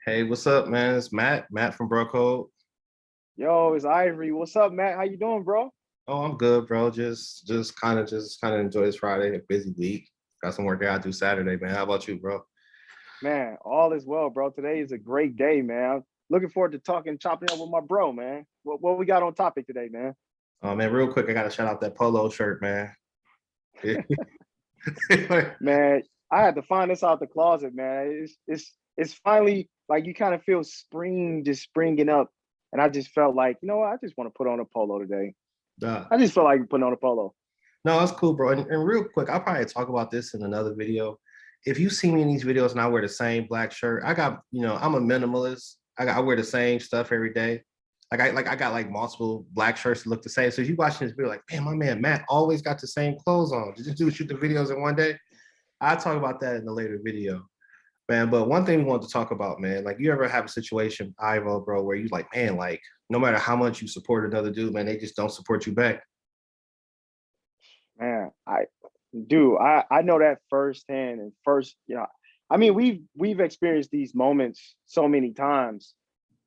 Hey, what's up, man? It's Matt from Brotherhood. Yo, it's Ivory. What's up, Matt? How you doing, bro? Oh, I'm good, bro. Just kind of enjoy this Friday, a busy week. Got some work I gotta do Saturday, man. How about you, bro? Man, all is well, bro. Today is a great day, man. I'm looking forward to talking, chopping up with my bro, man. What we got on topic today, man? Oh man, real quick, I gotta shout out that polo shirt, man. Man, I had to find this out the closet, man. It's finally like you kind of feel spring just springing up, and I just felt like, you know what? I just want to put on a polo today. Nah. I just feel like putting on a polo. No, that's cool, bro. And real quick, I'll probably talk about this in another video. If you see me in these videos and I wear the same black shirt, I'm a minimalist. I wear the same stuff every day. I got like multiple black shirts that look the same. So if you watching this video, like, man, my man Matt always got the same clothes on. Did you do shoot the videos in one day? I'll talk about that in a later video. Man, but one thing we want to talk about, man, like you ever have a situation, Ivo, bro, where you like, man, like no matter how much you support another dude, man, they just don't support you back. Man, I know that firsthand and first, I mean, we've experienced these moments so many times.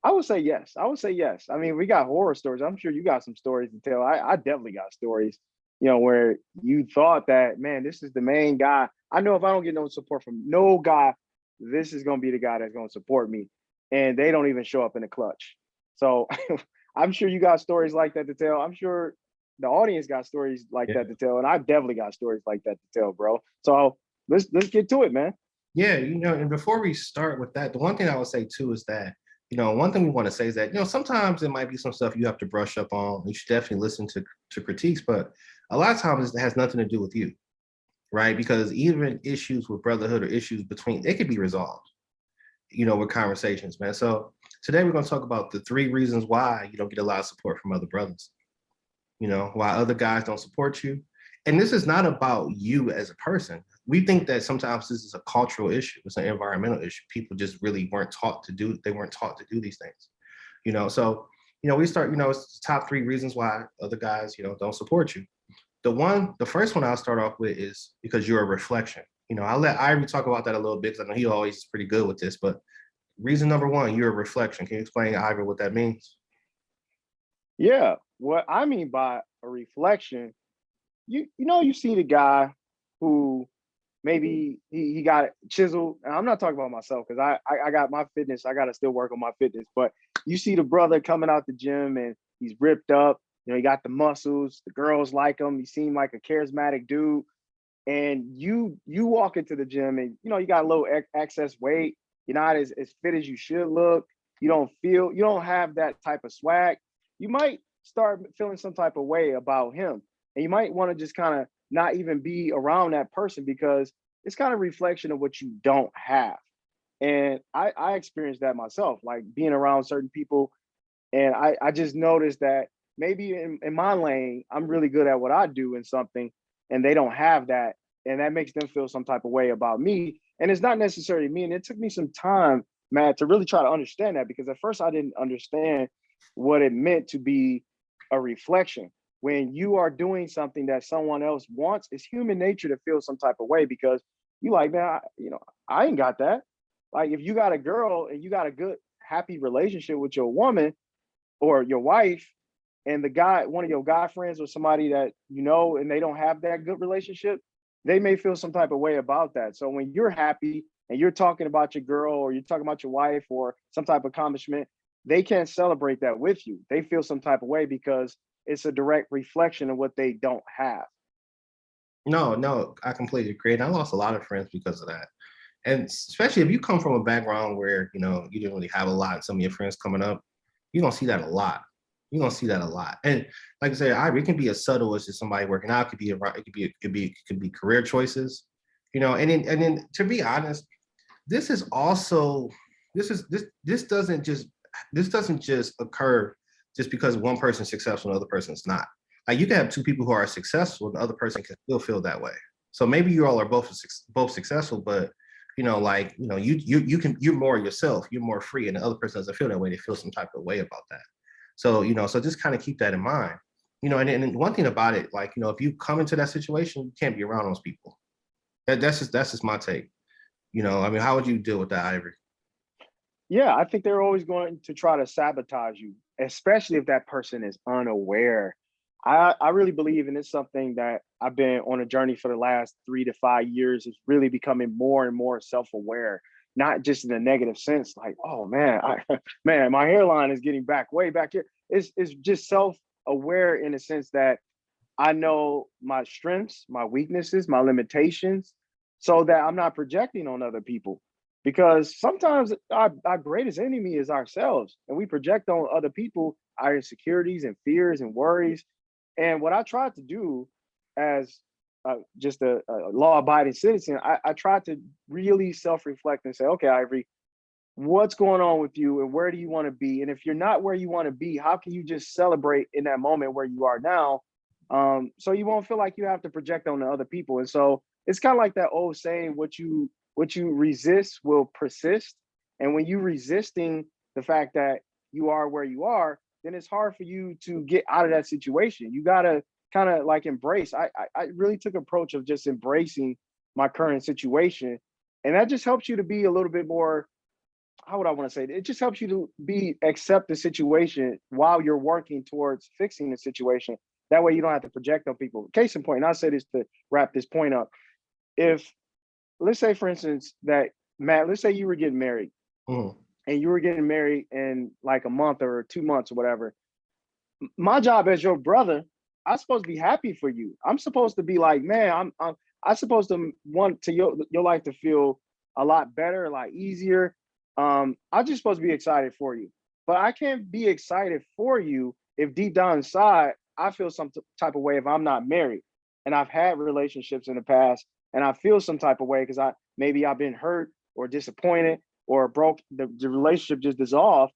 I would say yes. I would say yes. I mean, we got horror stories. I'm sure you got some stories to tell. I definitely got stories, where you thought that, man, this is the main guy. I know if I don't get no support from no guy, this is gonna be the guy that's gonna support me. And they don't even show up in the clutch. So I'm sure you got stories like that to tell. I'm sure the audience got stories like Yeah. that to tell, and I definitely got stories like that to tell, bro. So let's get to it, man. Yeah, and before we start with that, the one thing I would say too is that, one thing we want to say is that, sometimes it might be some stuff you have to brush up on. You should definitely listen to critiques, but a lot of times it has nothing to do with you, right? Because even issues with brotherhood or issues between, it could be resolved, with conversations, man. So today we're going to talk about the 3 reasons why you don't get a lot of support from other brothers, why other guys don't support you. And this is not about you as a person. We think that sometimes this is a cultural issue, it's an environmental issue. People just really they weren't taught to do these things, So, we start, it's the top 3 reasons why other guys, don't support you. The first one I'll start off with is because you're a reflection. I'll let Ivory talk about that a little bit because I know he always is pretty good with this, but reason number one, you're a reflection. Can you explain, Ivory, what that means? Yeah, what I mean by a reflection, you see the guy who maybe he got chiseled. And I'm not talking about myself because I got my fitness. I got to still work on my fitness. But you see the brother coming out the gym and he's ripped up. He got the muscles. The girls like him. He seemed like a charismatic dude. And you walk into the gym and you got a little excess weight. You're not as fit as you should look. You don't have that type of swag. You might start feeling some type of way about him. And you might want to just kind of not even be around that person because it's kind of reflection of what you don't have. And I experienced that myself, like being around certain people. And I just noticed that maybe in my lane, I'm really good at what I do in something, and they don't have that. And that makes them feel some type of way about me. And it's not necessarily me. And it took me some time, Matt, to really try to understand that because at first I didn't understand what it meant to be a reflection. When you are doing something that someone else wants, it's human nature to feel some type of way because you like, man, I ain't got that. Like if you got a girl and you got a good, happy relationship with your woman or your wife, and the guy, one of your guy friends or somebody that and they don't have that good relationship, they may feel some type of way about that. So when you're happy and you're talking about your girl or you're talking about your wife or some type of accomplishment, they can't celebrate that with you. They feel some type of way because it's a direct reflection of what they don't have. No, I completely agree. And I lost a lot of friends because of that. And especially if you come from a background where, you didn't really have a lot, some of your friends coming up, you don't see that a lot. You don't see that a lot. And like I said, it can be as subtle as just somebody working out, it could be career choices, and then to be honest, this is also this doesn't just occur just because one person's successful and the other person's not. Like you can have 2 people who are successful, the other person can still feel that way. So maybe you all are both successful, but you're more yourself, you're more free, and the other person doesn't feel that way. They feel some type of way about that. So so just kind of keep that in mind. And one thing about it, like if you come into that situation, you can't be around those people. That's just my take. I mean, how would you deal with that, Ivory? Yeah, I think they're always going to try to sabotage you, especially if that person is unaware. I really believe, and it's something that I've been on a journey for the last 3 to 5 years, is really becoming more and more self-aware, not just in a negative sense, like, oh man, man, my hairline is getting back way back here. It's just self-aware in a sense that I know my strengths, my weaknesses, my limitations, so that I'm not projecting on other people. Because sometimes our greatest enemy is ourselves, and we project on other people our insecurities and fears and worries. And what I tried to do as just a law-abiding citizen, I tried to really self-reflect and say, okay, Ivory, what's going on with you and where do you want to be? And if you're not where you want to be, how can you just celebrate in that moment where you are now? So you won't feel like you have to project on the other people. And so it's kind of like that old saying, what you resist will persist. And when you resisting the fact that you are where you are, then it's hard for you to get out of that situation. You gotta kind of like embrace. I really took approach of just embracing my current situation. And that just helps you to be a little bit more, how would I want to say it? It just helps you to accept the situation while you're working towards fixing the situation. That way you don't have to project on people. Case in point, and I'll say this to wrap this point up. If, let's say for instance that, Matt, let's say you were getting married Mhm. and you were getting married in like a month or 2 months or whatever. My job as your brother, I'm supposed to be happy for you. I'm supposed to be like, man, I'm supposed to want to your life to feel a lot better, a lot easier. I'm just supposed to be excited for you. But I can't be excited for you if deep down inside I feel some type of way if I'm not married. And I've had relationships in the past and I feel some type of way because I've been hurt or disappointed or broke, the relationship just dissolved.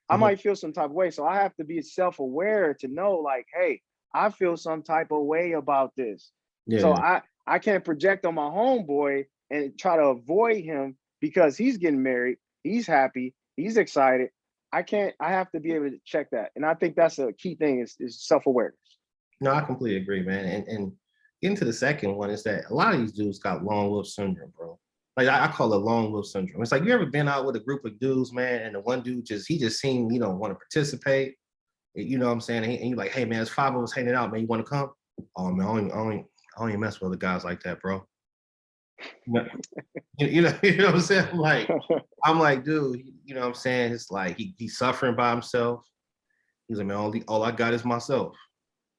I Mhm. might feel some type of way. So I have to be self-aware to know, like, hey, I feel some type of way about this. So Yeah. I can't project on my homeboy and try to avoid him because he's getting married, he's happy, he's excited. I have to be able to check that. And I think that's a key thing is self-awareness. No, I completely agree, man. And getting to the second one is that a lot of these dudes got lone wolf syndrome, bro. Like I call it lone wolf syndrome. It's like you ever been out with a group of dudes, man, and the one dude just seemed, want to participate. You know what I'm saying? And you're like, hey man, it's five of us hanging out, man. You want to come? Oh man, I don't even mess with other guys like that, bro. You know, you know what I'm saying? Like, I'm like, dude, you know what I'm saying? It's like he's suffering by himself. He's like, man, all I got is myself.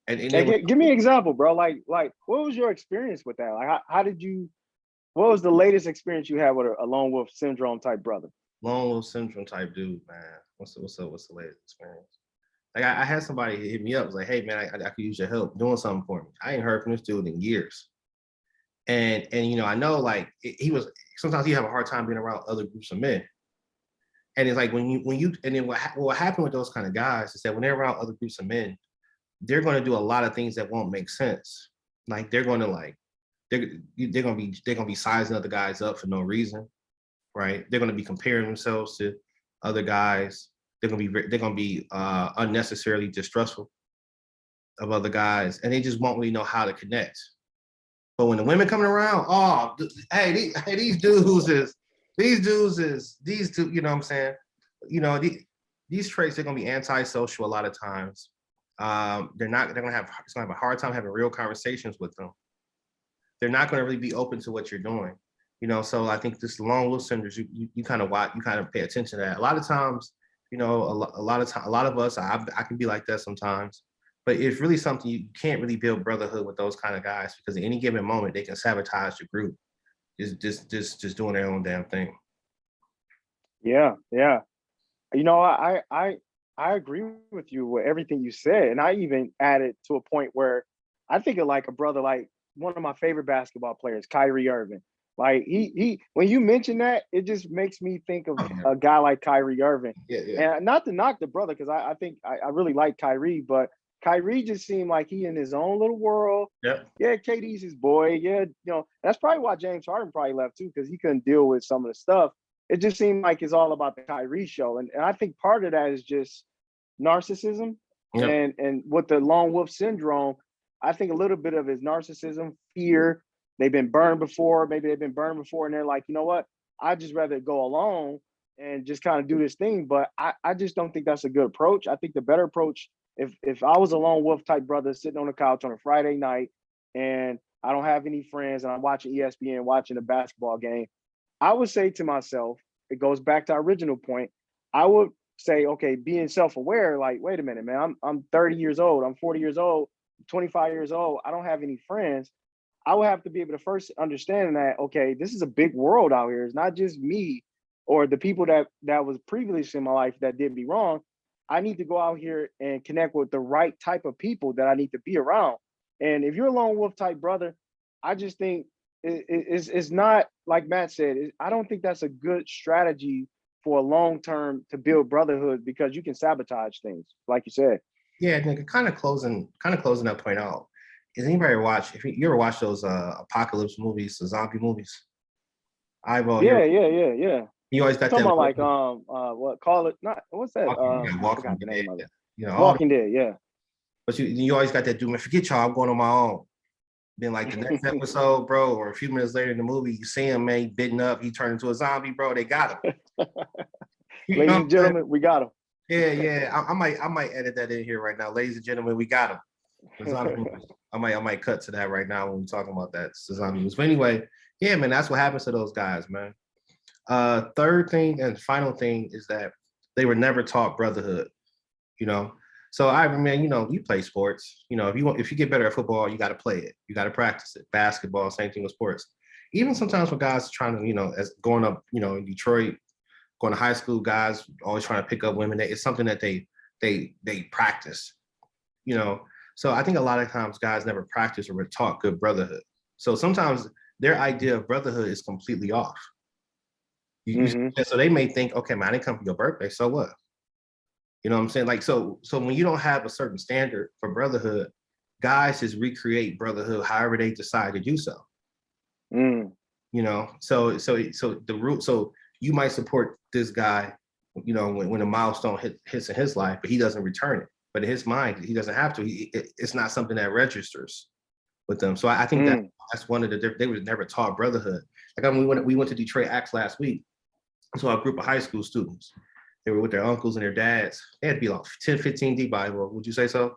And Hey, then with give me an example, bro. Like what was your experience with that? Like how did you, what was the latest experience you had with a lone wolf syndrome type brother? Lonewolf Syndrome type dude, man. What's the latest experience? Like I had somebody hit me up, was like, hey man, I could use your help doing something for me. I ain't heard from this dude in years. And I know like he was sometimes he have a hard time being around other groups of men. And it's like when you and then what happened with those kind of guys is that when they're around other groups of men, they're going to do a lot of things that won't make sense. Like they're going to like they're gonna be sizing other guys up for no reason, right? They're going to be comparing themselves to other guys. They're going to be unnecessarily distrustful of other guys, and they just won't really know how to connect. But when the women coming around, oh, these dudes is these two. You know what I'm saying? These traits they're going to be antisocial a lot of times. They're going to have a hard time having real conversations with them. They're not going to really be open to what you're doing. So I think this long wolf syndrome, you kind of watch, you kind of pay attention to that. A lot of times, a lot of us, I can be like that sometimes, but it's really something you can't really build brotherhood with those kind of guys because at any given moment they can sabotage the group, just doing their own damn thing. Yeah, yeah. You know, I agree with you with everything you said, and I even added to a point where I think of like a brother, like one of my favorite basketball players, Kyrie Irving. Like he when you mention that, it just makes me think of Oh, yeah, a guy like Kyrie Irving. yeah, yeah, And not to knock the brother, because I think I really like Kyrie, but Kyrie just seemed like he in his own little world. yep, Yeah, KD's his boy. Yeah, that's probably why James Harden probably left too, because he couldn't deal with some of the stuff. It just seemed like it's all about the Kyrie show. And I think part of that is just narcissism yep. and with the lone wolf syndrome, I think a little bit of his narcissism, fear. They've been burned before, maybe they've been burned before, and they're like, you know what? I'd just rather go alone and just kind of do this thing. But I just don't think that's a good approach. I think the better approach, if I was a lone wolf type brother sitting on the couch on a Friday night and I don't have any friends and I'm watching ESPN, watching a basketball game, I would say to myself, it goes back to our original point. I would say, okay, being self-aware, like, wait a minute, man, I'm 30 years old, I'm 40 years old, 25 years old, I don't have any friends. I would have to be able to first understand that, okay, this is a big world out here. It's not just me or the people that was previously in my life that did me wrong. I need to go out here and connect with the right type of people that I need to be around. And if you're a lone wolf type brother, I just think it's not like Matt said. I don't think that's a good strategy for a long term to build brotherhood, because you can sabotage things, like you said. Yeah, nigga, kind of closing that point out. Is anybody watch? If you ever watch those apocalypse movies, the zombie movies? I will. Yeah. You always You got talking that about like what call it not what's that? I Walking forgot the Dead. name of it. You know, Walking Dead, yeah. but you always got that dude, man, forget y'all, I'm going on my own. Then like the next episode, bro, or a few minutes later in the movie, you see him, man, he bitten up, he turned into a zombie, bro. They got him. You Ladies know and gentlemen, we got him. Yeah. I might edit that in here right now. Ladies and gentlemen, we got him. The zombie movies. I might cut to that right now when we're talking about that. It's the zombie movies. But anyway, yeah, man, that's what happens to those guys, man. Third thing and final thing is that they were never taught brotherhood, you know. So I mean, you play sports. If you get better at football, you got to play it. You got to practice it. Basketball, same thing with sports. Even sometimes when guys are trying to, as going up, in Detroit, going to high school, guys always trying to pick up women. It's something that they practice, you know. So I think a lot of times guys never practice or were taught good brotherhood. So sometimes their idea of brotherhood is completely off. So they may think, okay, man, I didn't come for your birthday, so what? You know what I'm saying? Like, so when you don't have a certain standard for brotherhood, guys just recreate brotherhood however they decide to do so. So the root, so you might support this guy, when a milestone hits in his life, but he doesn't return it. But in his mind, he doesn't have to. It's not something that registers with them. So I think that's one of they were never taught brotherhood. Like, I mean, we went to Detroit Acts last week. So a group of high school students, they were with their uncles and their dads. They had to be like 10, 15 deep by, would you say so?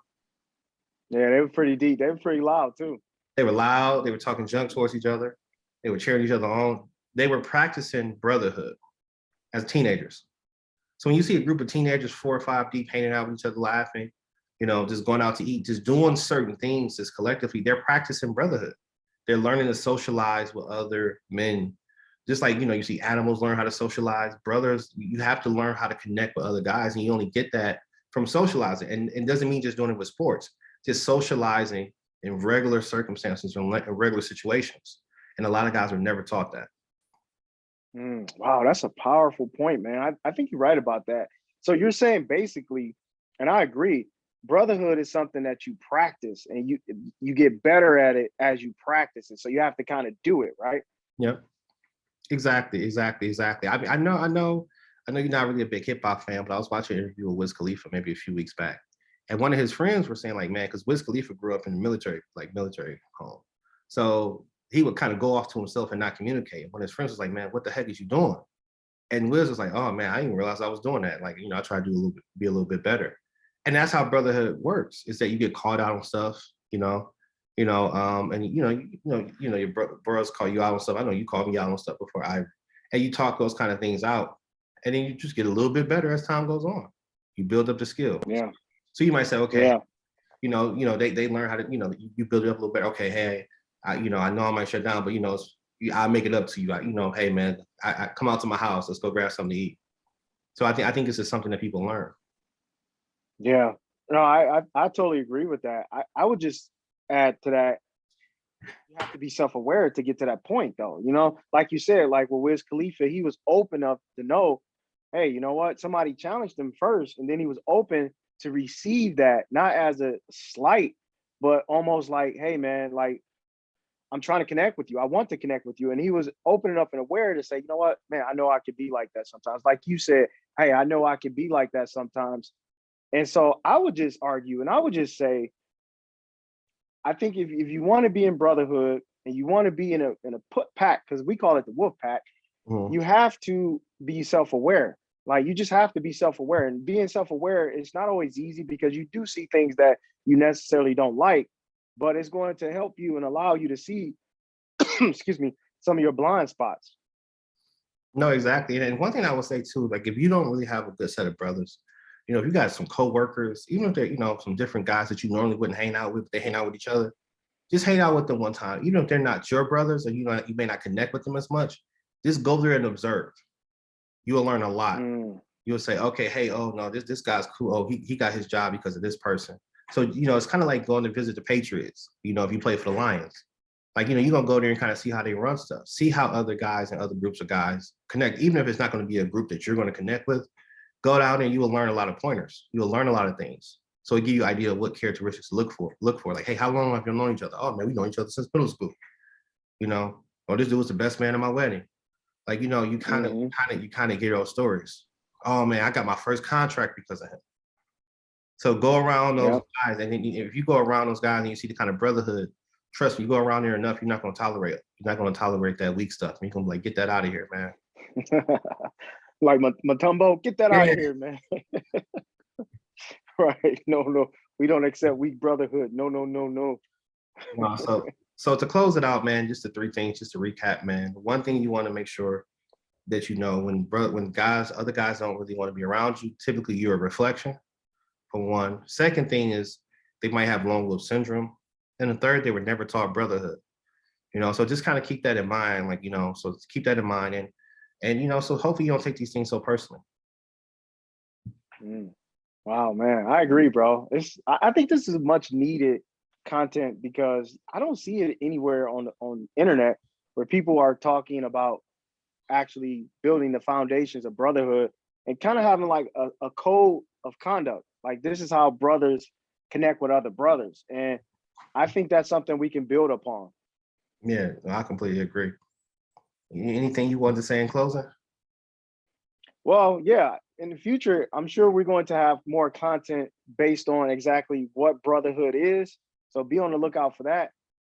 Yeah, they were pretty deep. They were pretty loud too. They were loud. They were talking junk towards each other. They were cheering each other on. They were practicing brotherhood as teenagers. So when you see a group of teenagers 4 or 5 deep hanging out with each other, laughing, just going out to eat, just doing certain things, just collectively, they're practicing brotherhood. They're learning to socialize with other men. Just like, you see animals learn how to socialize. Brothers, you have to learn how to connect with other guys, and you only get that from socializing. And it doesn't mean just doing it with sports, just socializing in regular circumstances, in regular situations. And a lot of guys were never taught that. Wow, that's a powerful point, man. I think you're right about that. So you're saying basically, and I agree, brotherhood is something that you practice, and you get better at it as you practice it. So you have to kind of do it, right? Yep. Exactly. I mean, I know you're not really a big hip hop fan, but I was watching an interview with Wiz Khalifa maybe a few weeks back, and one of his friends were saying, like, man, because Wiz Khalifa grew up in the military home, so he would kind of go off to himself and not communicate. When his friends was like, man, what the heck is you doing? And Wiz was like, oh man, I didn't realize I was doing that. Like, I try to be a little bit better, and that's how brotherhood works. Is that you get called out on stuff, and your bros call you out on stuff. I know you called me out on stuff before, and you talk those kind of things out, and then you just get a little bit better as time goes on. You build up the skill. Yeah. So you might say, okay, they learn how to, you build it up a little bit. Okay, hey, I know I might shut down, but I'll make it up to you. Hey man, I come out to my house. Let's go grab something to eat. So I think this is something that people learn. Yeah. No, I totally agree with that. I would just add to that, you have to be self-aware to get to that point though. Like you said, like with Wiz Khalifa, he was open enough to know, hey, you know what? Somebody challenged him first, and then he was open to receive that, not as a slight, but almost like, hey man, like, I'm trying to connect with you. I want to connect with you. And he was open enough and aware to say, you know what, man, I know I could be like that sometimes. Like you said, hey, I know I could be like that sometimes. And so I would just argue, and I would just say, I think if you want to be in brotherhood and you want to be in a put pack, because we call it the wolf pack, you have to be self-aware. Like you just have to be self-aware, and being self-aware is not always easy because you do see things that you necessarily don't like, but it's going to help you and allow you to see, excuse me, some of your blind spots. No, exactly. And one thing I would say too, like if you don't really have a good set of brothers, if you got some coworkers, even if they're, some different guys that you normally wouldn't hang out with, but they hang out with each other, just hang out with them one time. Even if they're not your brothers or you may not connect with them as much, just go there and observe. You will learn a lot. You'll say, okay, hey, oh no, this guy's cool. Oh, he got his job because of this person. So, it's kind of like going to visit the Patriots, if you play for the Lions. Like, you're gonna go there and kind of see how they run stuff, see how other guys and other groups of guys connect, even if it's not going to be a group that you're going to connect with. Go down and you will learn a lot of pointers. You will learn a lot of things. So it give you an idea of what characteristics to look for. Like, hey, how long have you known each other? Oh man, we know each other since middle school. Or this dude was the best man at my wedding. Like, you kind of get those stories. Oh man, I got my first contract because of him. So go around those guys, and then if you go around those guys and you see the kind of brotherhood, trust me, you go around there enough, you're not going to tolerate it. You're not going to tolerate that weak stuff. You're going to be like, get that out of here, man. Like Matumbo, get that out of here, man. Right? No, we don't accept weak brotherhood. No. So to close it out, man, just the three things, just to recap, man. One thing you want to make sure that when other guys don't really want to be around you, typically you're a reflection, for one. Second thing is they might have Lonewolf Syndrome. And the third, they were never taught brotherhood. So just kind of keep that in mind, so keep that in mind. And so hopefully you don't take these things so personally. Wow, man. I agree, bro. I think this is much needed content because I don't see it anywhere on internet where people are talking about actually building the foundations of brotherhood and kind of having like a code of conduct. Like this is how brothers connect with other brothers. And I think that's something we can build upon. Yeah, I completely agree. Anything you wanted to say in closing? Well, yeah, in the future, I'm sure we're going to have more content based on exactly what brotherhood is. So be on the lookout for that.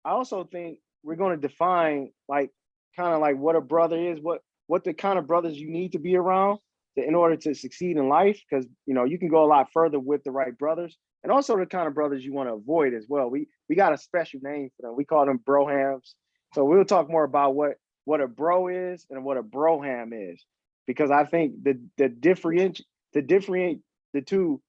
I also think we're going to define like kind of like what a brother is, what the kind of brothers you need to be around in order to succeed in life. Because you can go a lot further with the right brothers, and also the kind of brothers you want to avoid as well. We got a special name for them. We call them brohams. So we'll talk more about what a bro is and what a broham is, because I think differentiate the two,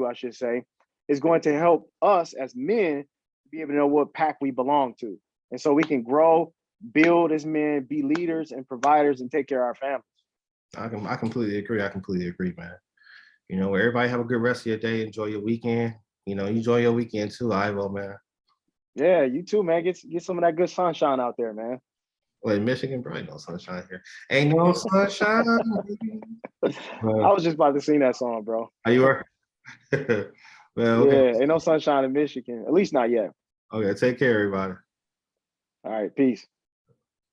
I should say, is going to help us as men be able to know what pack we belong to. And so we can grow, build as men, be leaders and providers, and take care of our families. I completely agree. Man. Everybody have a good rest of your day. Enjoy your weekend. Enjoy your weekend too, Ivo, man. Yeah, you too, man. Get some of that good sunshine out there, man. Well, in Michigan, bro, ain't no sunshine here. Ain't no sunshine. I was just about to sing that song, bro. Are you were? Well, yeah, okay. Ain't no sunshine in Michigan, at least not yet. Okay, take care, everybody. All right, peace.